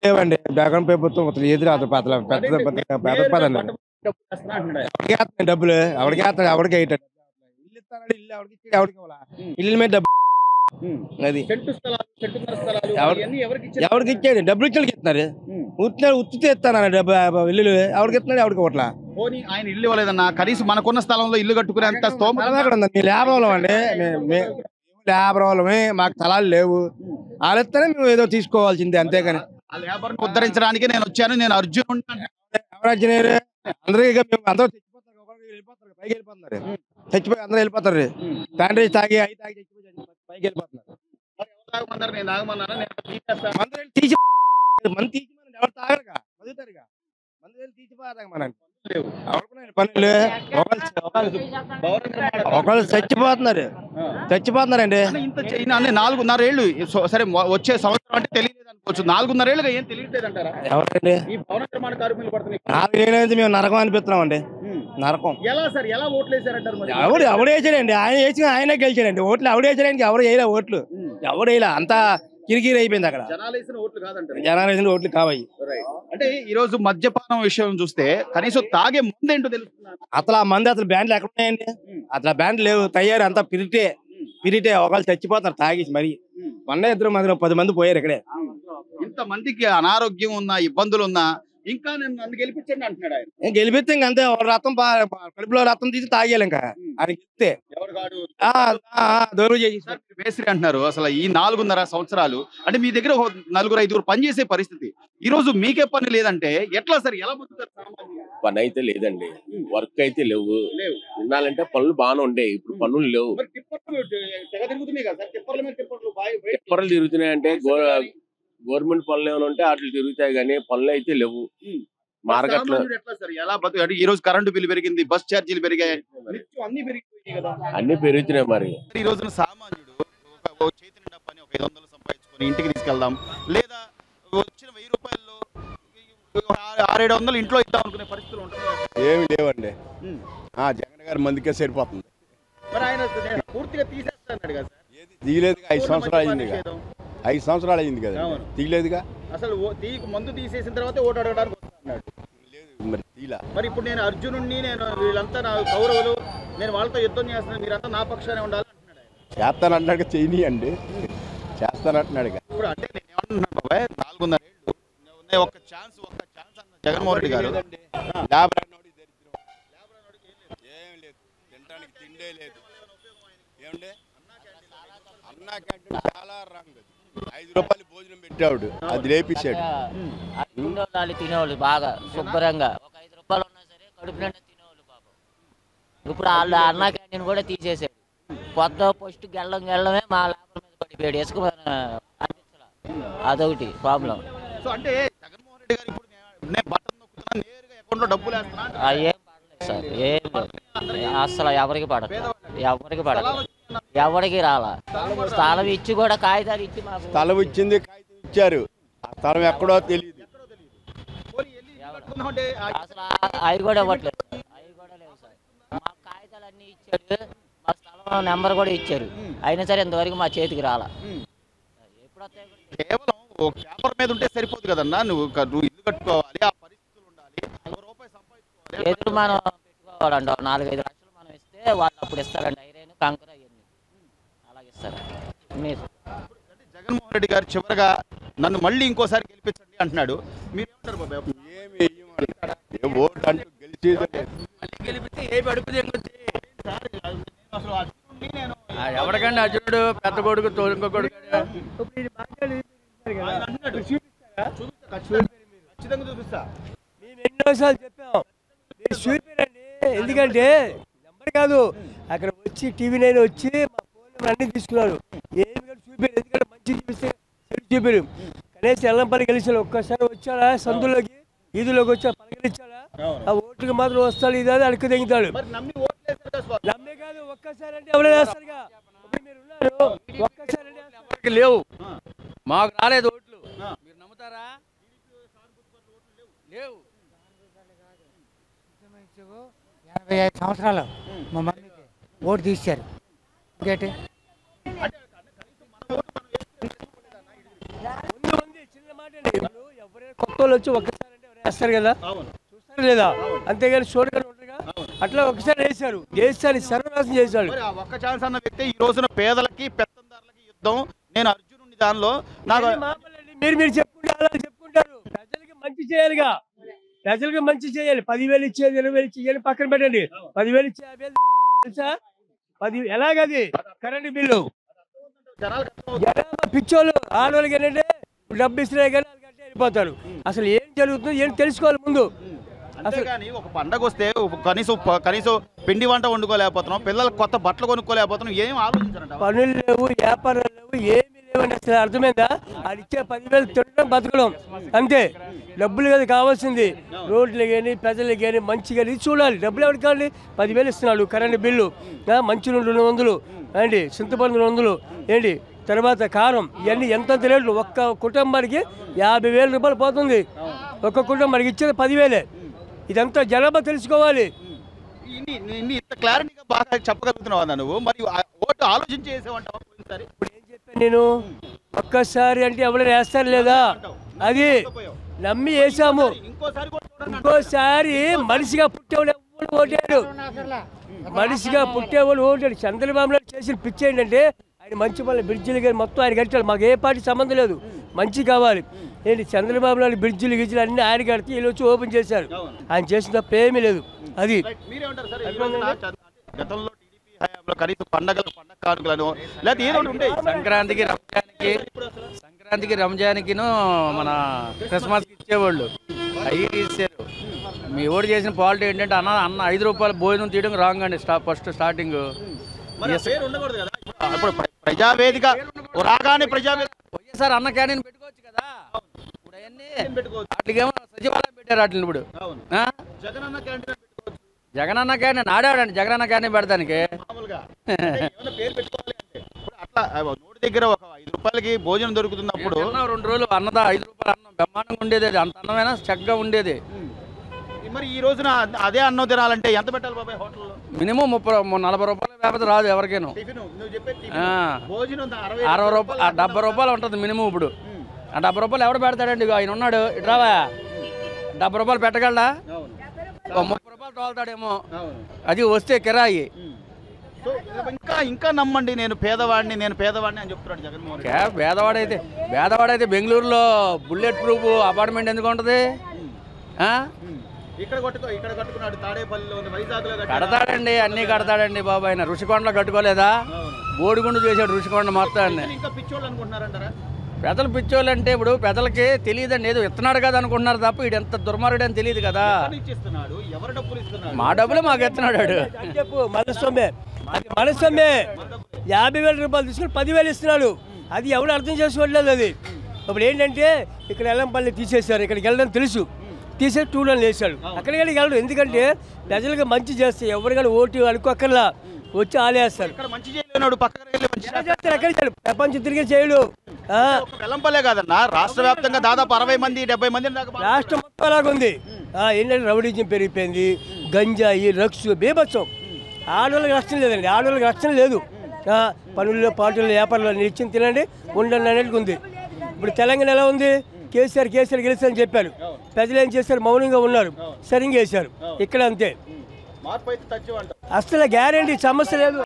లేవండి. జగన్ ప్రభుత్వం అసలు ఏది రాదు. అసలు పెద్ద పదండి. డబ్బులు ఎవరికి వేస్తాడు? ఎవరికి వేయటాడు? ఇల్లు ఇస్తాడు. ఇల్లు ఎవరికి ఇచ్చాడు? ఎవరికి ఇవ్వాలా? ఇల్లు మీద డబ్బు అది ఎవరికి ఇచ్చాడు? డబ్బులు ఇచ్చాడు ఇస్తున్నారు. ఉత్తితే ఇస్తాను డబ్బు ఇల్లు ఎవరికి ఇస్తున్నాడు? ఎవరికి ఇవ్వట్లా. ఆయన ఇల్లు ఇవ్వలేదన్నా, కనీసం మనకున్న స్థలంలో ఇల్లు కట్టుకునే అంత మీ లేబర్ వాళ్ళం అండి. లేబర్ వాళ్ళమే, మాకు స్థలాలు లేవు. వాళ్ళు ఇస్తేనే మేము ఏదో తీసుకోవాల్సిందే, అంతేగాని లేబర్ ఉద్ధరించడానికి నేను వచ్చాను, నేను అర్జున్ అందరూ అందరూ చచ్చిపోతారు. వెళ్ళిపోతారు, పైకి వెళ్ళిపోతున్నారు. చచ్చిపోయి అందరూ వెళ్ళిపోతారు. తండ్రి తాగి అయి తాగి చచ్చిపోయి పైకి వెళ్ళిపోతున్నారు. మందు తీసి ఎవరు తాగరుగా, చదువుతారుగా. మందు తీసిపోతారు మన పనులు. ఒకళ్ళు చచ్చిపోతున్నారండి. ఇంత చైనా అంటే 4.5 ఏళ్ళు సరే, వచ్చే సంవత్సరం అంటే తెలియలేదు అనుకోవచ్చు. 4.5 ఏళ్ళుగా ఏం తెలియలేదు అంటారా? ఎవరండి? ఈ భవన నిర్మాణ కార్మికులు పడుతున్నాయి. 4 ఏళ్ళు మేము నరకం అనిపిస్తున్నాం అండి. నరకం. ఎలా సార్, ఎలా ఓట్లు వేసారంటారు? ఎవడు వేసాడండి? ఆయన వేసి ఆయనే గెలిచాడండి. ఓట్లు ఎవడు వేసాడానికి ఎవరు వేయలే. ఓట్లు ఎవడు వేయలే. అంతా కిరికిరి అయిపోయింది అక్కడ. జనాలు వేసిన ఓట్లు కాదంటారు. జనాలు వేసిన ఓట్లు కావాలి. అంటే ఈ రోజు మద్యపానం విషయం చూస్తే కనీసం తాగే ముందు ఏంటో తెలుస్తున్నారు. అసలు ఆ మంది అసలు బ్యాండ్లు ఎక్కడ ఉన్నాయండి? అసలు బ్యాండ్ లేవు. తయారు అంతా పిరిటే ఒకళ్ళు చచ్చిపోతున్నారు తాగేసి. మరి మొన్న 10 మంది పోయారు ఇక్కడే. ఇంత మందికి అనారోగ్యం ఉన్నా, ఇబ్బందులు ఉన్నా ఇంకా నన్ను గెలిపించండి అంటున్నాడు ఆయన. గెలిపిస్తే ఇంకంతే. రక్తం కడుపులో రక్తం తీసి తాగేయాలి. ఇంకా ఆయన గెలిస్తే దూరం చేసి మేస్త్రి అంటున్నారు. అసలు ఈ 4.5 సంవత్సరాలు అంటే మీ దగ్గర 4-5 పనిచేసే పరిస్థితి. ఈ రోజు మీకే పని లేదంటే ఎట్లా సార్? ఎలా బతుకుతారు? పని అయితే లేదండి, వర్క్ అయితే లేవు. వినాలంటే పనులు బాగానే ఉండే, ఇప్పుడు పనులు లేవు. టిప్పర్లు తిరుగుతున్నాయంటే గవర్నమెంట్ పనులు ఏమైనా ఉంటే వాటికి తిరుగుతాయి, కానీ పనులు అయితే లేవు. మార్కెట్లో ఈ రోజు కరెంటు బిల్లు పెరిగింది, బస్ ఛార్జీలు పెరిగాయి, అన్ని పెరుగుతున్నాయి. మరి ఈ రోజున సామాన్యుడు చేతి నిండా పని 500 సంపాదించుకొని ఇంటికి తీసుకెళ్దాం, లేదా వచ్చిన 1000 రూపాయల్లో 600-700 ఇంట్లో ఇద్దాం అనుకునే పరిస్థితులు ఉంటాయి. ఏమి లేవండి. జగన్ గారి మందికే సరిపోతుంది. మరి ఆయన పూర్తిగా తీసేస్తాడు కదా సార్? తీయలేదుగా. 5 సంవత్సరాలు అయింది. 5 సంవత్సరాలు అయింది కదా, తీయలేదుగా. అసలు మందు తీసేసిన తర్వాత ఓటు అడగడానికి వస్తున్నాడు. మరి తీలా. మరి ఇప్పుడు నేను అర్జునుడిని, నేను వీళ్ళంతా నా కౌరవులు, నేను వాళ్ళతో యుద్ధం చేస్తున్నాను, మీరంతా నా పక్షానే ఉండాలి అంటున్నాడు. చేస్తానంటున్నాడు, చేయనియండి. చేస్తానంటున్నాడు. ఇప్పుడు అంటే నేను ఏమంటున్నాను బాబాయ్, 4.5 ఏళ్ళు ఉన్నాయి, ఒక్క ఛాన్స్ అన్న జగన్మోహన్ రెడ్డి గారు. ఏం లేదు, తినడానికి తిండే లేదు. ఏమండి, అన్నా క్యాంటీన్ చాలా రంగు. 5 రూపాయలు భోజనం పెట్టాడు, అది లేపించాడు. తినేవాళ్ళు బాగా శుభ్రంగా. ఒక 5 రూపాయలు ఉన్నా సరే కడుపు నిండా తినేవాళ్ళు పాపం. ఇప్పుడు వాళ్ళు అన్నా క్యాంటీన్ కూడా తీసేసాడు. కొత్త ఫస్ట్ గెల్లమే మా లేబర్ మీద పడిపోయాడు. ఇసుక అదొకటి ప్రాబ్లం. సో అంటే జగన్మోహన్ రెడ్డి గారు ఇప్పుడు నేను బటన్ నొక్కుతున్నా, నేరుగా అకౌంట్ లో డబ్బులు వేస్తున్నా. ఏం పడలేదు సార్, ఏం అసలు ఎవరికి పడదు. ఎవరికి రాలా. స్థలం ఇచ్చి కూడా కాగితాలు ఇచ్చి మాకు స్థలం ఇచ్చింది, కాగితం ఇచ్చారు. ఆ స్థలం ఎక్కడో తెలియదు. అసలు అవి కూడా ఇవ్వట్లేదు. అవి కూడా లేవు సార్. మాకు కాగితాలు అన్ని ఇచ్చాడు, మా స్థలం నెంబర్ కూడా ఇచ్చారు. అయినా సరే ఇంతవరకు మా చేతికి రాలా. కేవలం ఒక పేపర్ మీద ఉంటే సరిపోదు కదన్నా, నువ్వు ఇల్లు కట్టుకోవాలి, ఆ పరిస్థితులు ఉండాలి, ₹1 సంపాదించుకోవాలి. ఎదురు మనం పెట్టుకోవాలండి. 4-5 లక్షలు మనం ఇస్తే వాళ్ళు అప్పుడు ఇస్తారండి. ఐరన్ కంకర అవన్నీ అలాగే ఇస్తారు. జగన్మోహన్ రెడ్డి గారు చివరిగా నన్ను మళ్ళీ ఇంకోసారి గెలిపించండి అంటున్నాడు. మీరు ఏమంటారు బాబాయ్? ఏమి ఓటు అంటూ గెలిచేది గెలిపితే ఏమి అడుపుది ఎవరికండి? అర్జునుడు పెద్ద కొడుకు, ఇంకో కొడుకు. మేము ఎన్నోసార్లు చెప్పాం, మీరు చూపారండి. ఎందుకంటే నెంబర్ కాదు, అక్కడ వచ్చి TV9 వచ్చి మా ఫోన్ నెంబర్ అన్ని తీసుకున్నారు. ఏమి కూడా చూపారు. ఎందుకంటే మంచి చూపిస్తే చూపారు. కనీసం ఎల్లంపల్లి గెలిచాడు. ఒక్కసారి వచ్చాడా సందులోకి, ఈదులోకి వచ్చా పలకరించాడా? ఆ ఓటుకి మాత్రం వస్తాడు, ఇది అది అడుగు తెగుతాడు. నమ్మే కాదు, ఒక్కసారి అంటే ఎవరైనా వేస్తారుగా. మీరు ఉన్నారు, ఒక్కసారి అంటే లేవు, మాకు రాలేదు ఓట్లు. మీరు నమ్ముతారా? లేవు. 85 సంవత్సరాలు మా మమ్మీకి ఓటు తీశారు. చిన్న మాట మాట అండి. ఇప్పుడు ఎవరైనా కొత్త వాళ్ళు వచ్చి ఒక్కసారి అంటే వేస్తారు కదా, చూస్తారు లేదా, అంతేగాని చూడగానే ఉంటారుగా. అట్లా ఒకసారి వేశారు, వేసాను సర్వనాశం చేశాడు. మరి ఆ ఒక్క ఛాన్స్ అన్న వ్యక్తి ఈ రోజున పేదలకి పెత్తందారులకి యుద్ధం, నేను అర్జునుడి దానిలో నాకు మీరు చెప్పుకుంటే అలా చెప్పుకుంటారు. ప్రజలకి మంచి చేయాలిగా, ప్రజలకు మంచి చేయాలి. 10,000 ఇచ్చేది 20,000 ఇచ్చేది పక్కన పెట్టండి. 10,000 ఇచ్చే 50,000 తెలుసా? 10 ఎలాగది కరెంటు బిల్లు. జనాభా పిచ్చోళ్ళు, ఆడవాళ్ళకి ఏంటంటే డబ్బు ఇస్తున్నాయి కానీ వాళ్ళకంటే వెళ్ళిపోతారు. అసలు ఏం జరుగుతుందో ఏం తెలుసుకోవాలి ముందు. అంతేగాని ఒక పండగ వస్తే కనీసం పిండి వంట వండుకోలేకపోతున్నాం, పిల్లలకు కొత్త బట్టలు కొనుక్కోలేకపోతున్నాం, ఏం ఆలోచించారంట? పనులు లేవు, వ్యాపారాలు లేవు, ఏమీ లేవండి. అసలు అర్థమైందా? అది ఇచ్చే 10,000 తినడం బతకడం అంతే. డబ్బులు కదా కావాల్సింది. రోడ్లు కానీ ప్రజలు కానీ మంచిగా ఇది చూడాలి. డబ్బులు ఎవరికి కావాలి? 10,000 ఇస్తున్నాడు కరెంటు బిల్లు, మంచి 200 ఏంటి, చింతపండు 200 ఏంటి, తర్వాత కారం, ఇవన్నీ ఎంత రేట్లు. ఒక్క కుటుంబానికి 50,000 రూపాయలు పోతుంది. ఒక్క కుటుంబానికి ఇచ్చేది 10,000. ఇదంతా జనాభా తెలుసుకోవాలి. ఇంత క్లారిటీగా బాగా చెప్పగలుగుతున్నావు అన్న నువ్వు. మరి ఓటు ఆలోచించి చేసేవంటావా? ఇప్పుడు ఏం చెప్పాను నేను? ఒక్కసారి అంటే ఎవరైనా వేస్తారు లేదా, అది నమ్మి వేసాము. ఇంకోసారి మనిషిగా పుట్టేవాడు ఎవరు ఓటాడు, మనిషిగా పుట్టేవాడు ఓటాడు. చంద్రబాబు నాయుడు చేసిన పిచ్చి ఏంటంటే ఆయన మంచి పనులు బ్రిడ్జిలు కానీ మొత్తం ఆయన కట్టాడు. మాకు ఏ పార్టీ సంబంధం లేదు, మంచి కావాలి. ఏంటి చంద్రబాబు నాయుడు బ్రిడ్జిలు గిజ్జిలు అన్ని ఆయన కడితే వీళ్ళు వచ్చి ఓపెన్ చేశారు. ఆయన చేసిన తప్ప ఏమీ లేదు. అది గతంలో టీడీపీ హయాంలో కనీసం పండగ కానుకలను లేదా ఏదో ఉండే సంక్రాంతికి రంజాన్కిను మన క్రిస్మస్కి ఇచ్చేవాళ్ళు, అవి ఇచ్చారు. మీ ఓడి చేసిన పాలిటీ ఏంటంటే అన్న 5 రూపాయల భోజనం తీయడం రాంగ్ అండి. ఫస్ట్ స్టార్టింగ్ ఇప్పుడు ప్రజావేదిక రాగానే వైఎస్ఆర్ అన్న క్యాంటీన్ పెట్టుకోవచ్చు కదా. ఇప్పుడు అవన్నీ వాటికేమో సచివాలయం పెట్టారు వాటిని. ఇప్పుడు జగనన్న క్యాంటీన్ ఆడాడండి, జగనన్న క్యాంటీన్ పెడతానికి. అట్లా నోటి దగ్గర ఒక 5 రూపాయలకి భోజనం దొరుకుతున్నప్పుడు 2 రోజులు 5 రూపాయలు అన్నం బ్రహ్మాండంగా ఉండేది. అది అంత అన్నమైనా చక్కగా ఉండేది. మరి ఈ రోజున అదే అన్నం తినాలంటే ఎంత పెట్టాలి బాబాయ్ హోటల్లో? మినిమం 40 రూపాయలు లేకపోతే రాదు ఎవరికైనా. 60 రూపాయలు 70 రూపాయలు ఉంటుంది మినిమం. ఇప్పుడు ఆ 70 రూపాయలు ఎవడు పెడతాడండి? ఆయన ఉన్నాడు ఇట్రావా, 70 రూపాయలు పెట్టగలడా? 30 రూపాయలు తోలుతాడేమో, అది వస్తే కిరాయి. ఇంకా నమ్మండి, నేను పేదవాడిని అని చెప్తున్నాడు జగన్మోహన్ రెడ్డి. పేదవాడైతే బెంగళూరులో బుల్లెట్ ప్రూఫ్ అపార్ట్మెంట్ ఎందుకు ఉంటుంది? ఇక్కడ కట్టుకున్నాడు, తాడేపల్లిలో, వైజాగ్లో కడతాడండి, అన్నీ కడతాడండి బాబు. ఆయన ఋషికొండలో కట్టుకోలేదా? బోడిగుండు చేశాడు ఋషికొండ మొత్తాన్ని. ఇంకా పిచ్చోళ్ళు అనుకుంటున్నారంటారా? పెద్దలు పిచ్చోళ్ళు అంటే ఇప్పుడు పెద్దలకి తెలియదండి, ఏదో ఇస్తున్నాడు కదా అనుకుంటున్నారు తప్ప వీడు ఎంత దుర్మార్గుడు అని తెలియదు కదా. మా డబ్బులు మాకు ఇస్తున్నాడు. చెప్పు మనస్సొమ్మే, అది మనస్సొమ్మే. 50,000 రూపాయలు తీసుకుని 10,000 ఇస్తున్నాడు. అది ఎవరు అర్థం చేసుకోవట్లేదు. అది ఇప్పుడు ఏంటంటే ఇక్కడ ఎల్లంపల్లి తీసేశారు, ఇక్కడికి వెళ్ళడం తెలుసు, తీసేసి 2 రన్లు వేసాడు. అక్కడికి వెళ్ళడు. ఎందుకంటే ప్రజలకు మంచి చేస్తే ఎవరు కానీ ఓటు అనుకోక్కర్లా, వచ్చి ఆలేస్తారు. ఎక్కడ ప్రపంచం తిరిగి చేయడు. వెల్లంపల్లే కాదన్నా, రాష్ట్ర వ్యాప్తంగా దాదాపు 60 మంది 70 మంది రాష్ట్రం మొత్తం అలాగుంది. ఏంటంటే రౌడీజం పెరిగిపోయింది, గంజాయి, రక్స్, బీభత్సం. ఆడవాళ్ళకి రక్షణ లేదండి, ఆడవాళ్ళకి రక్షణ లేదు. పనుల్లో పార్టీల్లో వ్యాపారంలో నిత్యం తినండి ఉండండి అనేది ఉంది. ఇప్పుడు తెలంగాణ ఎలా ఉంది? కేసీఆర్ గెలుస్తారని చెప్పారు, ప్రజలు ఏం చేశారు? మౌనంగా ఉన్నారు, సరిగ్గా వేశారు. ఇక్కడ అంతే, అసలు గ్యారెంటీ సమస్య లేదు.